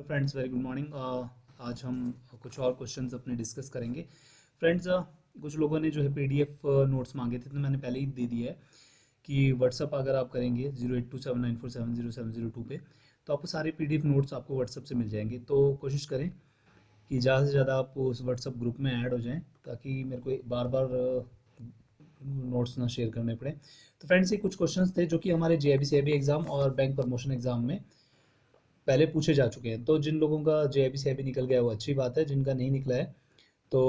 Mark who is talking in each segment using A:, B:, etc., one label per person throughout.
A: Friends very good morning. आज हम कुछ और क्वेश्चंस अपने डिस्कस करेंगे। फ्रेंड्स कुछ लोगों ने जो है पीडीएफ नोट्स मांगे थे, तो मैंने पहले ही दे दिया है कि व्हाट्सअप अगर आप करेंगे 0827947070 पे, तो आपको सारे पीडीएफ नोट्स आपको व्हाट्सअप से मिल जाएंगे। तो कोशिश करें कि ज़्यादा से ज़्यादा आप उस व्हाट्सअप ग्रुप में ऐड हो जाएं, ताकि मेरे को बार बार नोट्स ना शेयर करने पड़े। तो फ्रेंड्स ये कुछ क्वेश्चंस थे जो कि हमारे जेआईबी सीआईबी एग्ज़ाम और बैंक प्रमोशन एग्ज़ाम में पहले पूछे जा चुके हैं। तो जिन लोगों का जेआईबी सीआईबी निकल गया है वो अच्छी बात है, जिनका नहीं निकला है तो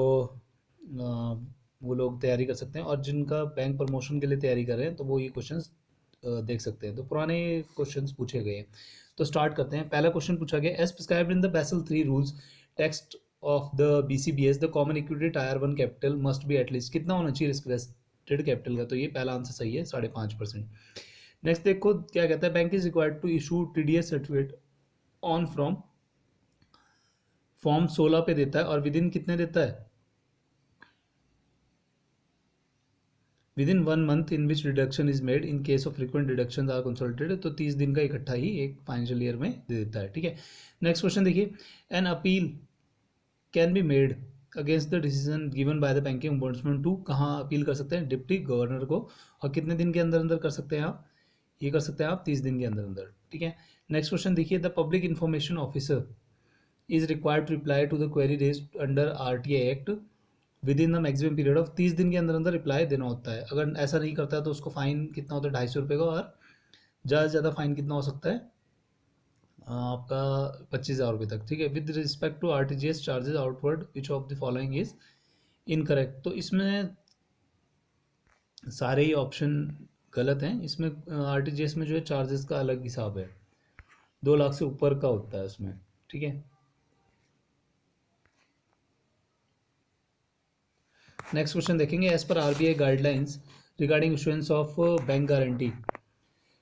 A: वो लोग तैयारी कर सकते हैं, और जिनका बैंक प्रमोशन के लिए तैयारी कर रहे हैं तो वो ये क्वेश्चंस देख सकते हैं। तो पुराने क्वेश्चंस पूछे गए हैं, तो स्टार्ट करते हैं। पहला क्वेश्चन पूछा गया, as prescribed in the Basel 3 rules text of the BCBS the common equity tier 1 capital must be at least, कितना होना चाहिए रिस्क वेस्टेड कैपिटल का? तो ये पहला आंसर सही है, 5.5%। नेक्स्ट देखो क्या कहता है, bank is required to issue TDS certificate on from, form 16 पे देता है और विद इन कितने देता है? Within 1 month in which deduction is made in case of frequent deduction are consulted, तो 30 दिन का इकट्ठा ही एक फाइनेंशियल ईयर में दे देता है। ठीक है, नेक्स्ट क्वेश्चन देखिए, an appeal can be made against the decision given by the banking ombudsman to, कहाँ अपील कर सकते हैं? डिप्टी गवर्नर को। और कितने दिन के अंदर अंदर कर सकते हैं आप? ये कर सकते हैं आप 30 दिन के अंदर अंदर। ठीक है, नेक्स्ट क्वेश्चन देखिए, the public information officer is required to reply to the query raised under RTI act within the maximum period of, 30 दिन के अंदर अंदर रिप्लाई देना होता है। अगर ऐसा नहीं करता है तो उसको फाइन कितना होता है? 250 रुपये का। और ज़्यादा से ज़्यादा फाइन कितना हो सकता है आपका? 25,000 रुपये तक। ठीक है, with respect to RTGS charges outward which of the following is incorrect, तो इसमें सारे ही ऑप्शन गलत हैं। इसमें आरटीजीएस में जो है चार्जेस का अलग हिसाब है, 2 लाख से ऊपर का होता है उसमें। ठीक है, नेक्स्ट क्वेश्चन देखेंगे, as per RBI guidelines regarding issuance of bank guarantee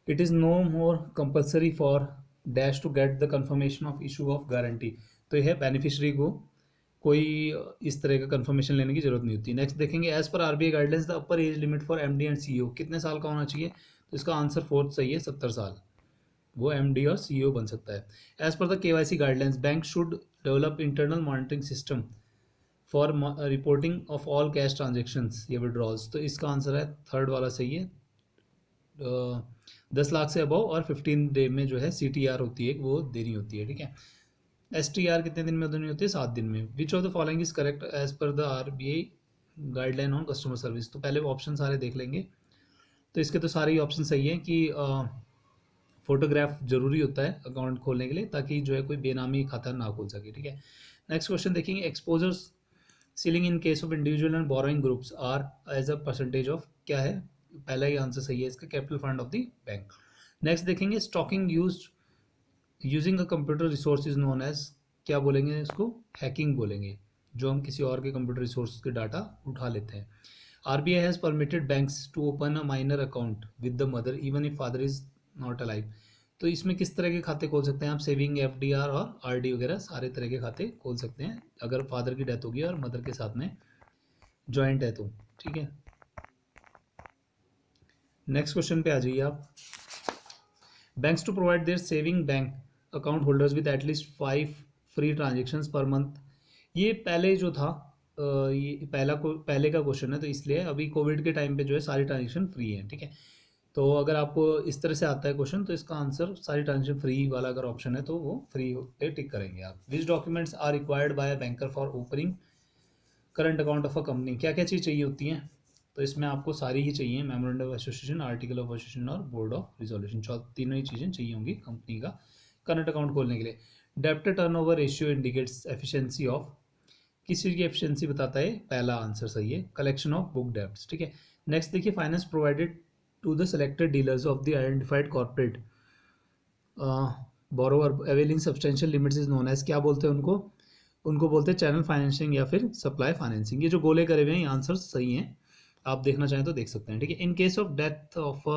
A: it is no more compulsory for dash to get the confirmation of issue of guarantee, तो यह बेनिफिशरी को कोई इस तरह का कंफर्मेशन लेने की जरूरत नहीं होती। नेक्स्ट देखेंगे, as per RBI guidelines the upper age limit for MD and CEO कितने साल का होना चाहिए? तो इसका आंसर फोर्थ सही है, 70 साल। वो एमडी और सीईओ बन सकता है। As per the KYC guidelines bank should develop internal monitoring system for reporting of all cash transactions या विड्रॉल्स, तो इसका आंसर है थर्ड वाला सही है। 10 लाख से अबव और 15 डे में जो है CTR होती है वो देनी होती है। ठीक है, STR कितने दिन में देनी होती है? 7 दिन में। Which of the following is correct as per the RBI guideline on customer service, तो पहले ऑप्शन सारे देख लेंगे। तो इसके तो सारे ही ऑप्शन सही है कि फोटोग्राफ जरूरी होता है अकाउंट खोलने के लिए, ताकि जो है कोई बेनामी खाता ना खोल सके। ठीक है, नेक्स्ट क्वेश्चन देखेंगे, exposures ceiling in case of individual and borrowing groups are as a percentage of, क्या है? पहला ही आंसर सही है इसका, capital fund of the bank. Next देखेंगे, stocking used using a computer resource is known as, क्या बोलेंगे इसको? हैकिंग बोलेंगे, जो हम किसी और के कंप्यूटर रिसोर्स के डाटा उठा लेते हैं। RBI has permitted banks to open a minor account with the mother even if father is not alive, तो इसमें किस तरह के खाते खोल सकते हैं आप? सेविंग, FDR और RD वगैरह सारे तरह के खाते खोल सकते हैं अगर फादर की डेथ होगी और मदर के साथ में जॉइंट है तो। ठीक है, नेक्स्ट क्वेश्चन पे आ जाइए आप। Banks to provide their saving bank account holders with at least 5 free transactions per month, ये पहले जो था ये पहले का क्वेश्चन है, तो इसलिए अभी कोविड के टाइम पे जो है सारी ट्रांजेक्शन फ्री है। ठीक है, तो अगर आपको इस तरह से आता है क्वेश्चन, तो इसका आंसर सारी ट्रांजेक्शन फ्री वाला अगर ऑप्शन है तो वो फ्री पे टिक करेंगे आप। Which documents are required by a banker for opening current account of a company, क्या क्या चीज़ चाहिए होती हैं? तो इसमें आपको सारी ही चाहिए, memorandum of association, article of association और बोर्ड ऑफ रिजोल्यूशन, तीनों ही चीज़ें चाहिए होंगी कंपनी का करंट अकाउंट खोलने के लिए। डेब्ट turnover ratio indicates efficiency of, किस चीज़ की एफिशिएंसी बताता है? पहला आंसर सही है, कलेक्शन ऑफ बुक डेब्ट्स। ठीक है, नेक्स्ट देखिए, finance provided to the selected dealers of the identified corporate borrower availing substantial limits is known as, क्या बोलते हैं उनको? उनको बोलते हैं चैनल फाइनेंसिंग या फिर सप्लाई फाइनेंसिंग। ये जो गोले करे हुए हैं ये आंसर सही हैं, आप देखना चाहें तो देख सकते हैं। ठीक है, इन case of death of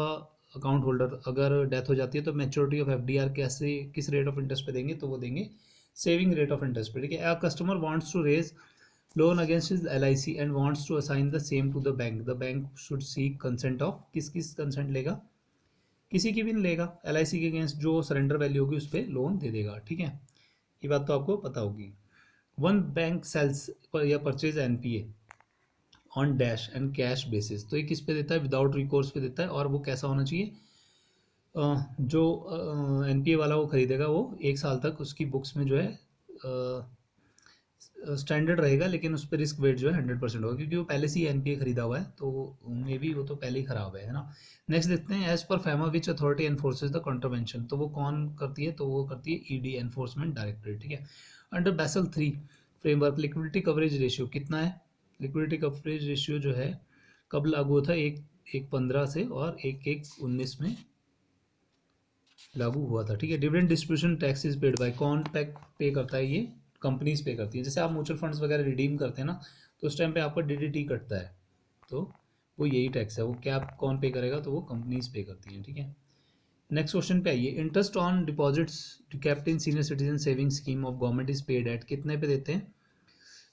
A: account holder, अगर डेथ हो जाती है तो मैच्योरिटी ऑफ FDR कैसे, किस रेट ऑफ इंटरेस्ट पे देंगे? तो वो देंगे सेविंग रेट ऑफ इंटरेस्ट पे। ठीक है, a customer wants to raise loan against his LIC and wants to assign the same to the bank should seek consent of, किस किस कंसेंट लेगा? किसी की भी नहीं लेगा, LIC के अगेंस्ट जो सरेंडर वैल्यू होगी उस पर लोन दे देगा। ठीक है, ये बात तो आपको पता होगी। वन बैंक सेल्स या purchase NPA on dash and cash basis, तो ये किस पे देता है? विदाउट रिकोर्स पे देता है। और वो कैसा होना चाहिए? जो एनपीए वाला वो खरीदेगा वो 1 साल तक उसकी बुक्स में जो है स्टैंडर्ड रहेगा, लेकिन उस पर रिस्क वेट जो है 100% होगा, क्योंकि वो पहले से ही एनपीए खरीदा हुआ है, तो मे बी वो तो पहले ही खराब है ना। नेक्स्ट देखते हैं, as per FEMA which authority enforces the contravention, तो वो कौन करती है? तो वो करती है ईडी, एनफोर्समेंट डायरेक्टरेट, ठीक है। अंडर बैसल 3 फ्रेमवर्क लिक्विडिटी कवरेज रेशियो कितना है? लिक्विडिटी कवरेज रेशियो जो है कब लागू हुआ था? 1/15 से और 1/1/19 में लागू हुआ था, ठीक है। Dividend distribution tax is paid by, कौन पे करता है? ये कंपनीज पे करती है। जैसे आप म्यूचुअल फंड्स वगैरह रिडीम करते हैं ना, तो उस टाइम पे आपका डीडीटी कटता है, तो वो यही टैक्स है। वो क्या कौन पे करेगा? तो वो कंपनीज पे करती हैं, ठीक है। नेक्स्ट क्वेश्चन पे आइए, interest on deposits kept in senior citizen saving scheme of government is paid at, कितने पे देते हैं?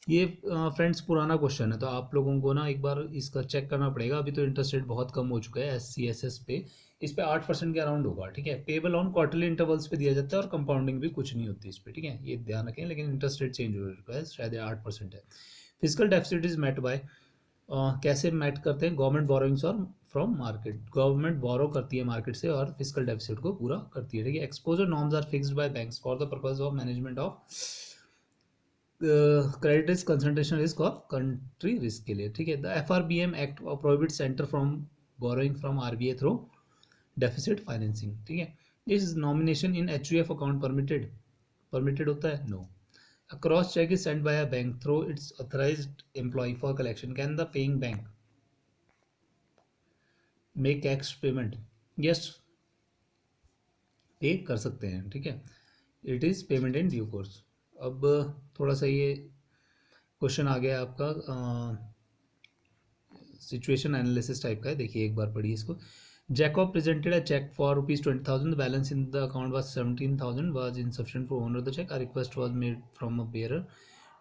A: ये फ्रेंड्स पुराना क्वेश्चन है, तो आप लोगों को ना एक बार इसका चेक करना पड़ेगा। अभी तो इंटरेस्ट रेट बहुत कम हो चुका है SC SS पे, इस पे 8% के अराउंड होगा, ठीक है। पेबल ऑन क्वार्टरली इंटरवल्स पे दिया जाता है और कंपाउंडिंग भी कुछ नहीं होती इस पे, ठीक है, ये ध्यान रखें। लेकिन इंटरेस्ट रेट चेंज हो चुका है, शायद 8% है। Physical deficit is met by, कैसे मेट करते हैं? गवर्नमेंट बोरोइंग्स और फ्रॉम मार्केट, गवर्नमेंट बोरो करती है मार्केट से और फिजिकल डेफिसिट को पूरा करती है, ठीक है। Exposure norms are fixed by banks for the purpose of management of credit risk, concentration risk और कंट्री रिस्क के लिए, ठीक है। The FRBM act prohibit centre from borrowing from RBI through deficit financing, ठीक है। Is nomination in HUF account permitted? Permitted होता है? No. A cross check is sent by a bank through its authorized employee for collection. Can the paying bank make cash payment? Yes, पे कर सकते हैं, ठीक है। It is payment in due course. अब थोड़ा सा ये क्वेश्चन आ गया आपका सिचुएशन एनालिसिस टाइप का है, देखिए एक बार पढ़िए इसको। Jacob presented a cheque for ₹20,000, the balance in the account was 17,000, was insufficient for owner of the check. A request was made from a bearer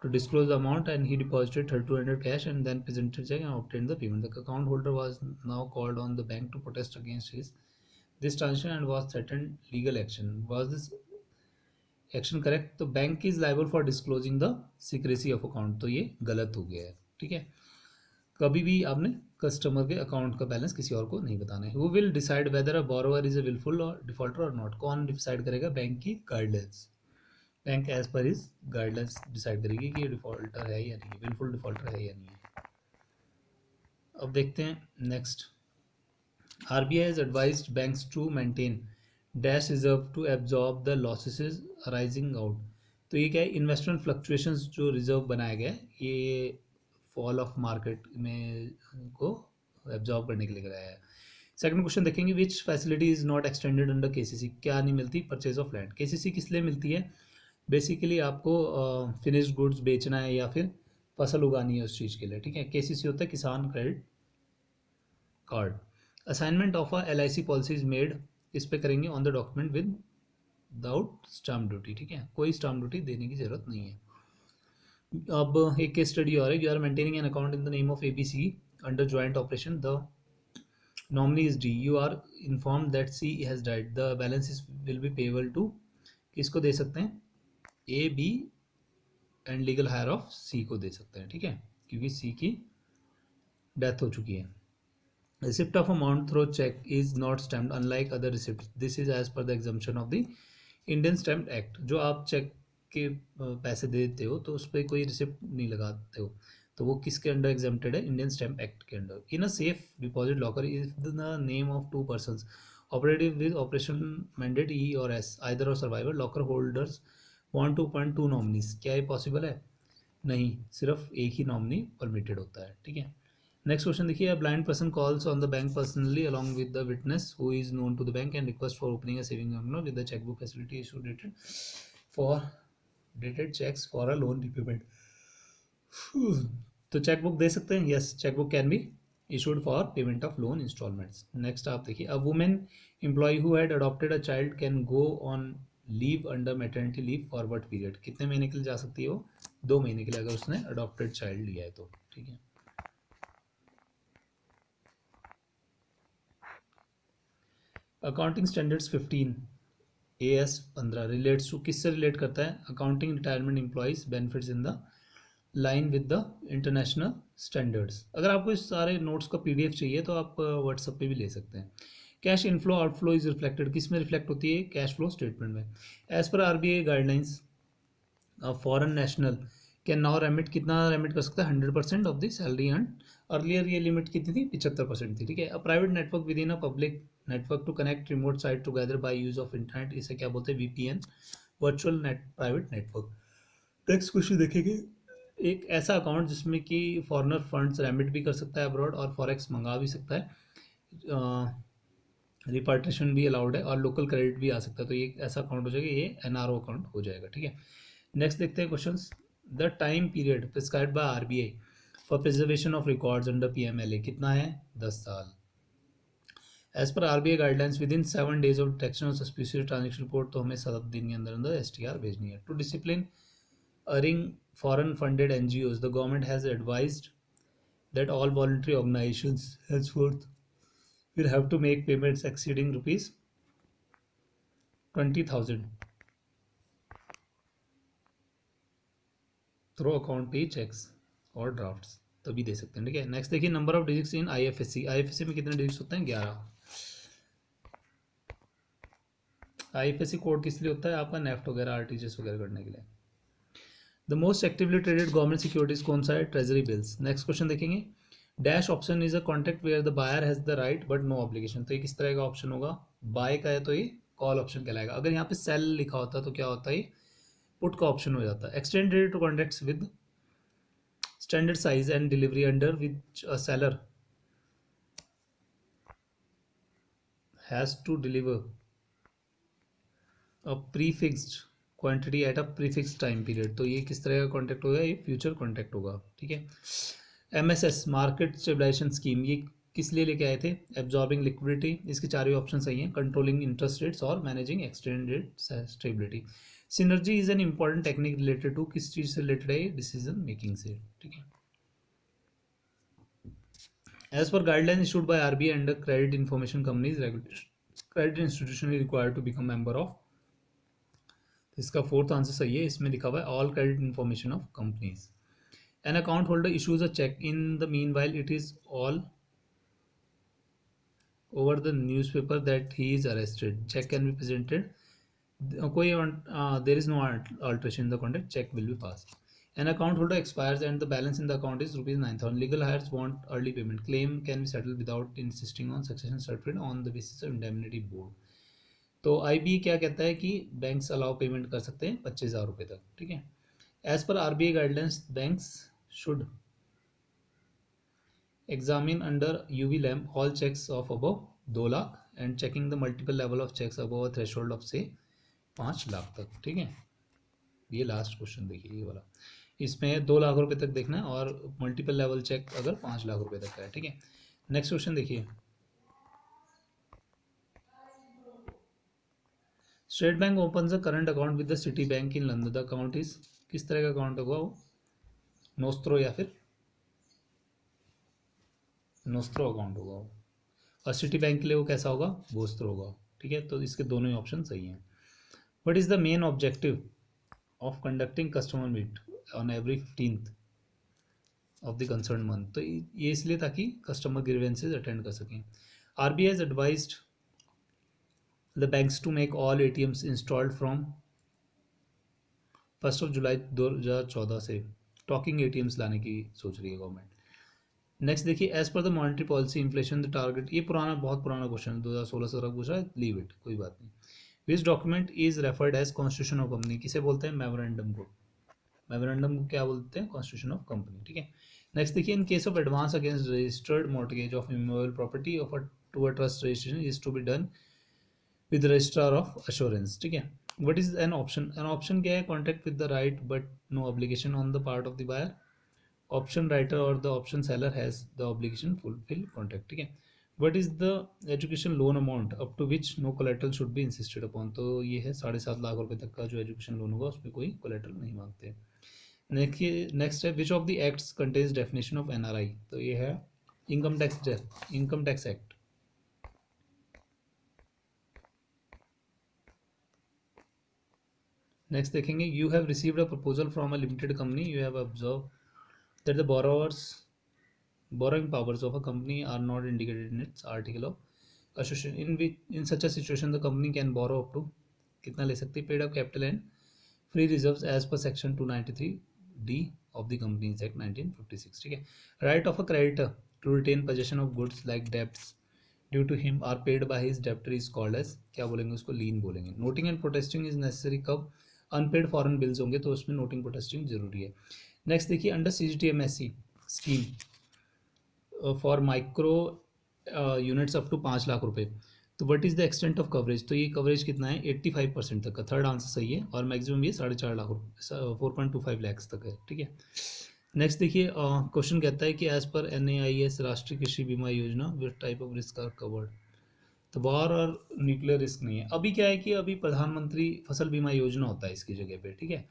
A: to disclose the amount, and he deposited 3,200 cash and then presented check and obtained the payment. The account holder was now called on the bank to protest against this transaction and was threatened legal action. Was this action correct? तो bank is liable for disclosing the secrecy of account, तो ये गलत हो गया है, ठीक है। कभी भी आपने कस्टमर के अकाउंट का बैलेंस किसी और को नहीं बताना है। Who will decide whether a borrower is a wilful or defaulter or not, कौन डिसाइड करेगा? बैंक की guidelines, bank as per is guidelines decide करेगी कि ये डिफॉल्टर है या नहीं, विलफुल डिफॉल्टर है या नहीं है। अब देखते हैं next, RBI has advised banks to maintain dash reserve to absorb the losses arising out, तो ये क्या है? इन्वेस्टमेंट फ्लक्चुएशंस जो रिजर्व बनाया गया है, ये फॉल ऑफ मार्केट में को एब्जॉर्ब करने के लिए कराया है। सेकंड क्वेश्चन देखेंगे, which facility is not extended under KCC, क्या नहीं मिलती? Purchase of land. KCC किस लिए मिलती है? बेसिकली आपको फिनिश्ड गुड्स बेचना है या फिर फसल उगानी है उस चीज़ के लिए, ठीक है। KCC होता है किसान credit card. Assignment of a LIC policy is made, इस पे करेंगे on the document without stamp duty, ठीक है, कोई स्टाम्प ड्यूटी देने की जरूरत नहीं है। अब एक केस स्टडी और है, you are maintaining an account in the name of ABC under joint operation, the nominee is D, you are inform that C has died, the balance is will be payable to, किसको दे सकते हैं? AB and legal heir of C को दे सकते हैं, ठीक है, क्योंकि C की डेथ हो चुकी है। Receipt of amount through check is not stamped unlike other receipts. This is as per the exemption of the Indian Stamp Act. जो आप चेक के पैसे देते हो तो उस पर कोई रिसिप्ट नहीं लगाते हो, तो वो किसके अंडर एग्जेम्प्टेड है? इंडियन स्टैम्प एक्ट के under. In a safe deposit locker is the name of 2 persons operative with operation mandate E or S either or survivor, locker holders want to appoint 2 nominees, क्या ये possible है? नहीं, सिर्फ एक ही nominee permitted होता है, ठीक है। नेक्स्ट क्वेश्चन देखिए, a blind person calls on the bank personally along with the witness who is known to the bank and request for opening a saving account with the chequebook facility issue dated for dated cheques for a loan repayment, तो chequebook दे सकते हैं? Yes, chequebook can be issued for payment of loan installments. Next आप देखिए, a woman employee who had adopted a child can go on leave under maternity leave for what period, कितने महीने के लिए जा सकती है वो? 2 महीने के लिए, अगर उसने adopted child लिया है तो, ठीक है। Accounting standards 15 AS 15 relates to, किससे रिलेट करता है? Accounting retirement employees benefits in the line with the international standards. अगर आपको इस सारे नोट्स का PDF चाहिए तो आप व्हाट्सएप पे भी ले सकते हैं। Cash inflow outflow is reflected, किस में रिफ्लेक्ट होती है? कैश फ्लो स्टेटमेंट में। As per RBI guidelines foreign national can now remit, कितना रेमिट कर सकता है? 100% of the salary earn. Earlier ये लिमिट कितनी थी? 75% थी। ठीक है। A private network within a public network to connect remote site together by use of internet, इसे क्या बोलते हैं? VPN, virtual net private network. Next question देखेंगे। एक ऐसा अकाउंट जिसमें कि फॉरेनर फंड्स रेमिट भी कर सकता है अब्रॉड और फॉरेक्स मंगा भी सकता है, रिपार्टेशन भी अलाउड है और लोकल क्रेडिट भी आ सकता है, तो ये ऐसा अकाउंट हो जाएगा, ये NRO अकाउंट हो जाएगा। ठीक है। नेक्स्ट देखते हैं questions. The time period prescribed by RBI for preservation of records under PMLA कितना है? 10 साल। As per RBI guidelines within 7 days of detection of suspicious transaction report, तो हमें 7 दिन के अंदर अंदर STR भेजनी है। To discipline erring foreign funded NGOs, the government has advised that all voluntary organizations henceforth will have to make payments exceeding rupees 20,000 through account pay checks और drafts तभी दे सकते हैं। ठीक है। नेक्स्ट देखिए, number of digits in IFSC में कितने digits होते हैं? 11। IFSC कोड किस लिए होता है? आपका नेफ्ट वगैरह RTGS वगैरह करने के लिए। The most actively traded government securities कौन सा है? Treasury bills. नेक्स्ट क्वेश्चन देखेंगे। Dash option is a contract where the buyer has the right but no obligation, तो ये किस तरह का ऑप्शन होगा? बाय का है तो ये कॉल ऑप्शन कहलाएगा। अगर यहाँ पे सेल लिखा होता तो क्या होता है? पुट का ऑप्शन हो जाता है। Extended to contracts with standard size and delivery under which a seller has to deliver a prefixed quantity at a prefixed time period, तो ये किस तरह का कॉन्ट्रैक्ट होगा? ये फ्यूचर कॉन्ट्रैक्ट होगा। ठीक है। MSS मार्केट स्टेबलाइजेशन स्कीम, ये किस लिए लेके आए थे? एब्जॉर्बिंग लिक्विडिटी, इसके चार ही ऑप्शन सही हैं, कंट्रोलिंग इंटरेस्ट रेट्स और managing extended stability. Synergy is an important technique related to, किस चीज से रिलेटेड है? डिसीजन मेकिंग से। ठीक है। As per guideline issued by RBI under credit information companies regulation, credit institution is required to become member of, इसका fourth answer सही है। इसमें लिखा हुआ है all credit information of companies. An account holder issues a check. In the meanwhile, it is all over the newspaper that he is arrested. Check can be presented. कोई there is no alteration in the contract. Check will be passed. An account holder expires and the balance in the account is rupees 9,000. Legal heirs want early payment. Claim can be settled without insisting on succession certificate on the basis of indemnity board. तो IBA क्या कहता है कि banks allow payment कर सकते हैं 25,000 रुपये तक। ठीक है। As per RBI guidelines banks should examine under UV lamp all checks of above 2 lakh and checking the multiple level of checks above a threshold of say 5 lakh तक। ठीक है। ये लास्ट क्वेश्चन देखिए, ये वाला, इसमें 2 लाख रुपए तक देखना है और मल्टीपल लेवल चेक अगर 5 लाख रुपए तक का है। ठीक है। नेक्स्ट क्वेश्चन देखिए। State bank open a current account with the city bank in London, the account is, किस तरह का अकाउंट होगा वो? नोस्त्रो या फिर नोस्त्रो अकाउंट होगा वो, और सिटी बैंक के लिए वो कैसा होगा? बोस्त्रो होगा। ठीक है। तो इसके दोनों ही ऑप्शन सही हैं। What is the main objective of conducting customer meet on every 15th of the concern month, तो ये इसलिए ताकि कस्टमर ग्रीवेंसेज अटेंड कर सकें। RBI has advised the banks to make all ATMs installed from 1 July 2014 से talking ATMs लाने की सोच रही है गवर्नमेंट। नेक्स्ट देखिए, as per the monetary policy inflation the target, ये पुराना, बहुत पुराना क्वेश्चन है, 2016 पूछ रहा है, लीव इट, कोई बात नहीं। Which document is referred as constitution of company, किसे बोलते हैं? मेमोरेंडम को। मेमोरेंडम को क्या बोलते हैं? Constitution of company. ठीक है। नेक्स्ट देखिए, in case of advance against registered mortgage of immovable property of to a trust registration is to be done with registrar of assurance. ठीक है। What is an option? An option क्या है? Contract with the right but no obligation on the part of the buyer, option writer और the option seller has the obligation fulfil contract. ठीक है। What is the education loan amount up to which no collateral should be insisted upon, तो ये है 7.5 लाख रुपए तक का जो एजुकेशन लोन होगा उसमें कोई कोलेटरल नहीं मांगते। देखिए नेक्स्ट है, विच of the acts contains definition of NRI, तो ये है इनकम टैक्स एक्ट। नेक्स्ट देखेंगे, you have received a proposal from a limited company, you have observe that the borrowers borrowing powers of a company are not indicated in its article of association, in which in such a situation the company can borrow up to कितना ले सकती है, paid up capital and free reserves as per section 293 D of the companies act 1956, ठीक है। Right of a creditor to retain possession of goods like debts due to him are paid by his debtor is called as, क्या बोलेंगे उसको, lien बोलेंगे। Noting and protesting is necessary कब unpaid foreign bills होंगे तो उसमें noting protesting जरूरी है। नेक्स्ट देखिए, under CGTMSE scheme for micro units up to 5 lakh रुपए, तो what is the extent of coverage, तो ये कवरेज कितना है 85% तक का, थर्ड आंसर सही है, और मैक्सिमम ये 4.5 लाख रुपये 4.25 लैक्स तक है, ठीक है। नेक्स्ट देखिए, क्वेश्चन कहता है कि एज पर NAIS राष्ट्रीय Krishi Bima Yojana which type of risk are covered, तो वॉर और न्यूक्लियर रिस्क नहीं है। अभी क्या है कि अभी प्रधानमंत्री फसल बीमा योजना होता है इसकी जगह पे, ठीक है,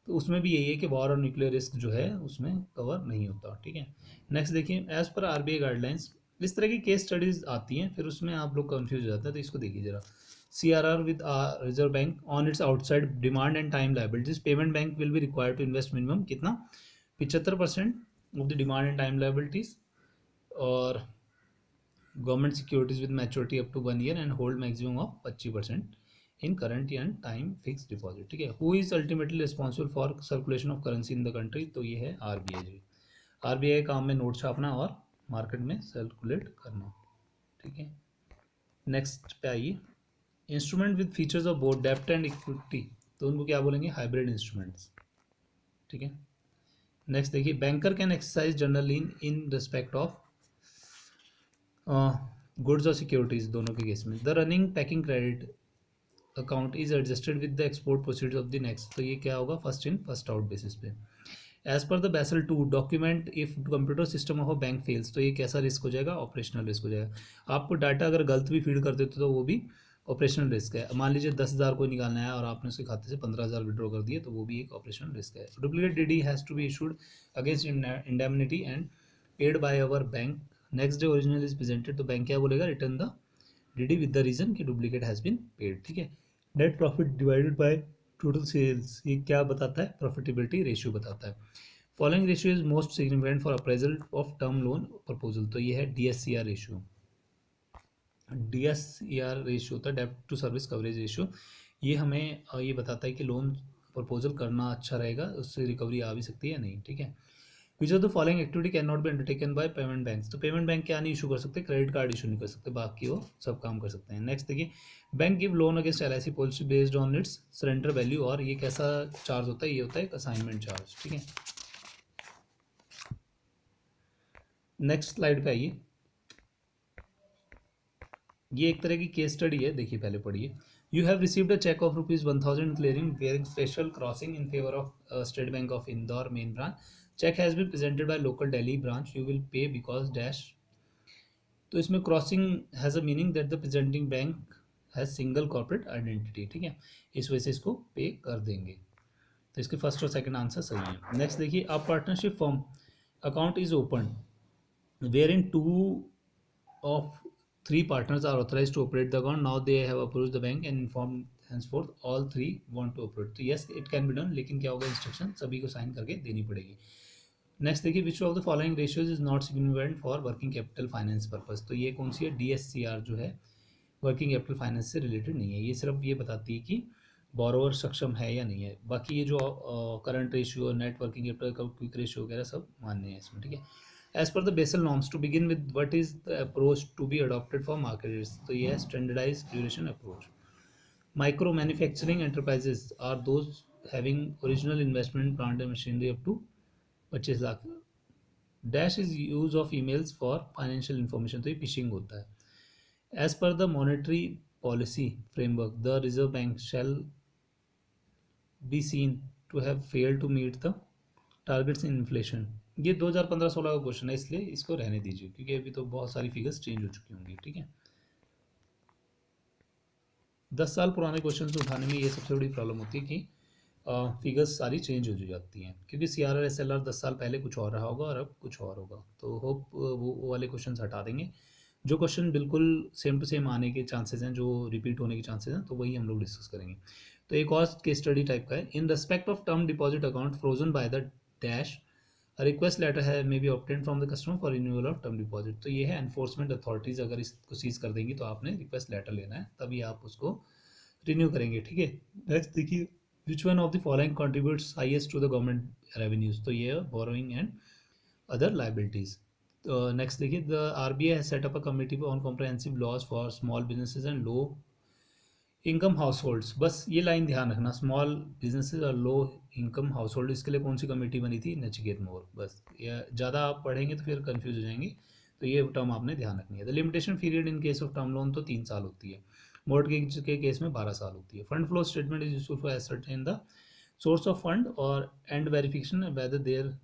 A: तो उसमें भी यही है कि वॉर और न्यूक्लियर रिस्क जो है उसमें कवर नहीं होता, ठीक है। नेक्स्ट देखिए, एज पर RBI गाइडलाइंस, इस तरह की केस स्टडीज आती हैं, फिर उसमें आप लोग कंफ्यूज हो जाते हैं, तो इसको देखिए जरा। CRR with reserve bank on its outside demand and time liabilities, payment bank will be required to invest minimum कितना, 75% of the demand and time liabilities, और government securities with maturity up to 1 year and hold maximum of 25% in current and time fix deposit, ठीक है। Who is ultimately responsible for circulation of currency in the country, तो ये है RBI जी। RBI काम में note छापना और market में circulate करना, ठीक है। नेक्स्ट पे आइए, instrument with features of both डेप्ट एंड इक्विटी, तो उनको क्या बोलेंगे, हाइब्रिड इंस्ट्रूमेंट्स, ठीक है। नेक्स्ट देखिए, banker can exercise general lien in respect of goods और सिक्योरिटीज, दोनों के केस में। The running packing credit account is adjusted with the export proceeds of the next, तो ये क्या होगा, first in first out basis पे। As per the Basel II document if computer system of a bank fails, तो ये कैसा risk हो जाएगा, ऑपरेशनल रिस्क हो जाएगा। आपको डाटा अगर गलत भी फीड कर देते तो वो भी ऑपरेशनल रिस्क है। मान लीजिए 10,000 को निकालना है और आपने उसके खाते से 15,000 विड्रॉ कर दिए, तो वो भी एक ऑपरेशनल रिस्क है। Duplicate DD has to be issued against indemnity and paid by our bank, next day original is presented, तो बैंक क्या बोलेगा, return the DD with the reason कि डुप्लीकेट हैज़ बीन पेड, ठीक है। Net profit divided by total sales, ये क्या बताता है, प्रॉफिटेबिलिटी रेशियो बताता है। Following ratio is most significant for appraisal of term loan proposal, तो ये है DSCR रेशियो। DSCR रेशियो होता है डेब्ट टू सर्विस कवरेज रेशियो, ये हमें ये बताता है कि लोन प्रपोजल करना अच्छा रहेगा, उससे रिकवरी आ भी सकती है नहीं, ठीक है। विच of the following activity can not be undertaken by payment bank, तो पेमेंट बैंक क्या नहीं इशू कर सकते, क्रेडिट कार्ड इशू नहीं कर सकते, बाकी वो सब काम कर सकते हैं। नेक्स्ट देखिए, bank give loan against LIC policy based on it's surrender value, और ये कैसा चार्ज होता है, ये होता है असाइनमेंट चार्ज, ठीक है। नेक्स्ट स्लाइड पे आइए, ये एक तरह की केस स्टडी है, देखिए पहले पढ़िए। You have received a cheque of ₹1,000 clearing bearing special crossing in favour of State Bank of Indore main branch, cheque has been presented by local Delhi branch, you will pay because dash, तो इसमें crossing has a meaning that the presenting bank has single corporate identity, ठीक है, इस वजह से इसको पे कर देंगे, तो इसके फर्स्ट और सेकंड आंसर सही है। नेक्स्ट देखिए, a partnership firm account is open wherein 2 of 3 partners are authorized to operate the account, now they have approached the bank and informed henceforth all 3 want to operate, तो yes it can be done, लेकिन क्या होगा, instruction सभी को sign करके देनी पड़ेगी। Next देखिए, विच of the following ratios is not significant for working capital finance purpose, तो ये कौन सी है, DSCR जो है वर्किंग कैपिटल फाइनेंस से रिलेटेड नहीं है, ये सिर्फ ये बताती है कि बोरोवर सक्षम है या नहीं है, बाकी ये जो current ratio, net working capital का क्विक रेशियो वगैरह सब मान्य है इसमें, ठीक है। As per the Basel norms, to begin with, what is the approach to be adopted for market risk? तो ये है standardized duration approach. Micro manufacturing enterprises are those having original investment in plant and machinery up to 25 lakh. Dash is use of emails for financial information, तो ये phishing होता है। As per the monetary policy framework, the Reserve Bank shall be seen to have failed to meet the targets in inflation, ये 2015-16 का question है, इसलिए इसको रहने दीजिए क्योंकि अभी तो बहुत सारी फिगर्स चेंज हो चुकी होंगी, ठीक है। 10 साल पुराने क्वेश्चन उठाने में ये सबसे बड़ी प्रॉब्लम होती है कि फिगर्स सारी चेंज हो जाती हैं, क्योंकि CRR SLR 10 साल पहले कुछ और रहा होगा और अब कुछ और होगा, तो होप वो वाले क्वेश्चन हटा देंगे। जो क्वेश्चन बिल्कुल सेम टू सेम आने के चांसेस हैं, जो रिपीट होने के चांसेस हैं, तो वही हम लोग डिस्कस करेंगे। तो एक और केस स्टडी टाइप का है, in respect of term deposit account frozen by the dash request letter है may be obtain from the customer for renewal of term deposit. तो ये है एनफोर्समेंट अथॉरिटीज़ अगर इसको सीज कर देंगी तो आपने रिक्वेस्ट लेटर लेना है, तभी आप उसको रिन्यू करेंगे, ठीक है। नेक्स्ट देखिए, which one of the following contributes highest to the government revenues, तो ये है borrowing and other liabilities. Next देखिए, the RBI has set up a committee on comprehensive laws for small businesses and low income households. बस ये line ध्यान रखना, small businesses और लो income house hold, इसके लिए कौन सी कमेटी बनी थी, नचिकेत मोर। बस ये ज़्यादा आप पढ़ेंगे तो फिर कंफ्यूज हो जाएंगे, तो ये टर्म आपने ध्यान रखनी है। The limitation period in case of term loan तो 3 साल होती है, मॉर्टगेज के केस में 12 साल होती है। Fund flow statement is useful for ascertain the source of fund और and verification whether there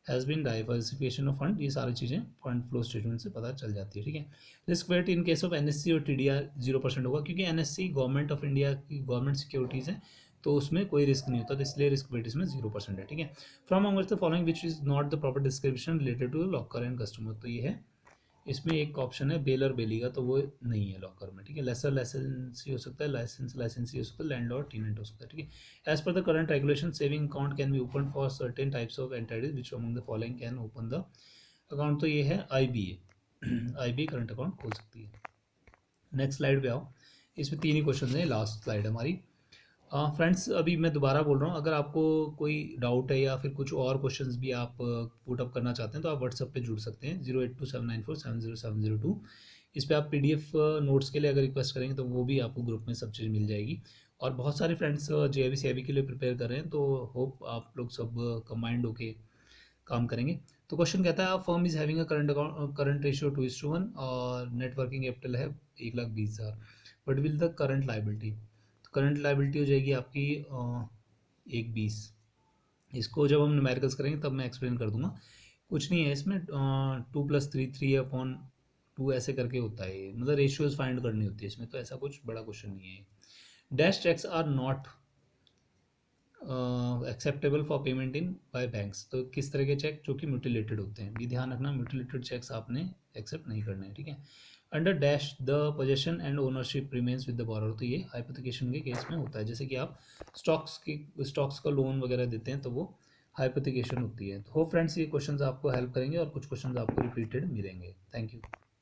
A: has been diversification of fund, ये सारी चीज़ें फंड फ्लो स्टेटमेंट से पता चल जाती है, ठीक है। Risk wait in case of NSC और टीडीआर 0% होगा, क्योंकि एनएससी गवर्नमेंट ऑफ इंडिया की गवर्नमेंट सिक्योरिटीज़ है, तो उसमें कोई रिस्क नहीं होता, तो इसलिए रिस्क वेट इसमें 0% है, ठीक है। From amongst the following which is not the proper description related to locker and customer, तो ये है, इसमें एक ऑप्शन है बेलर बेली का, तो वो नहीं है लॉकर में, ठीक है। लेसर लाइसेंसी हो सकता है, लाइसेंसी हो सकता है, लैंडलॉर्ड टेनेंट हो सकता है, ठीक है। As per the current regulation saving account can be open for certain types of entities which among the following can open the account, तो ये है आईबीए, आईबीए करंट अकाउंट खोल सकती है। नेक्स्ट स्लाइड पे आओ, इसमें 3 ही क्वेश्चन है, लास्ट स्लाइड है हमारी। फ्रेंड्स अभी मैं दोबारा बोल रहा हूँ, अगर आपको कोई डाउट है या फिर कुछ और क्वेश्चंस भी आप पुट अप करना चाहते हैं तो आप व्हाट्सएप पे जुड़ सकते हैं 082794700702। इस पे आप पीडीएफ नोट्स के लिए अगर रिक्वेस्ट करेंगे तो वो भी आपको ग्रुप में सब चीज़ मिल जाएगी। और बहुत सारे फ्रेंड्स जेआईबी सीआईबी के लिए प्रिपेयर कर रहे हैं, तो होप आप लोग सब कंबाइंड होके काम करेंगे। तो क्वेश्चन कहता है, firm is having a current account current ratio 2:1 और नेट वर्किंग कैपिटल है 1,20,000, but will the current liability, तो करंट लाइबिलिटी हो जाएगी आपकी 1,20। इसको जब हम न्यूमेरिकल्स करेंगे तब मैं एक्सप्लेन कर दूंगा, कुछ नहीं है इसमें, 2+3 3/2 ऐसे करके होता है ये, मतलब रेशियोज फाइंड करनी होती है इसमें, तो ऐसा कुछ बड़ा क्वेश्चन नहीं है। Dash cheques are not acceptable for payment in by banks, तो किस तरह के चेक, जो कि म्यूटिलेटेड होते हैं, ये ध्यान रखना, म्यूटिलेटेड चेक्स आपने एक्सेप्ट नहीं करने हैं, ठीक है। Under dash the possession and ownership remains with the borrower, तो ये हाइपोथिकेशन के केस में होता है, जैसे कि आप स्टॉक्स का लोन वगैरह देते हैं तो वो हाइपोथिकेशन होती है। तो हो फ्रेंड्स, ये क्वेश्चंस आपको हेल्प करेंगे और कुछ क्वेश्चंस आपको रिपीटेड मिलेंगे। Thank you.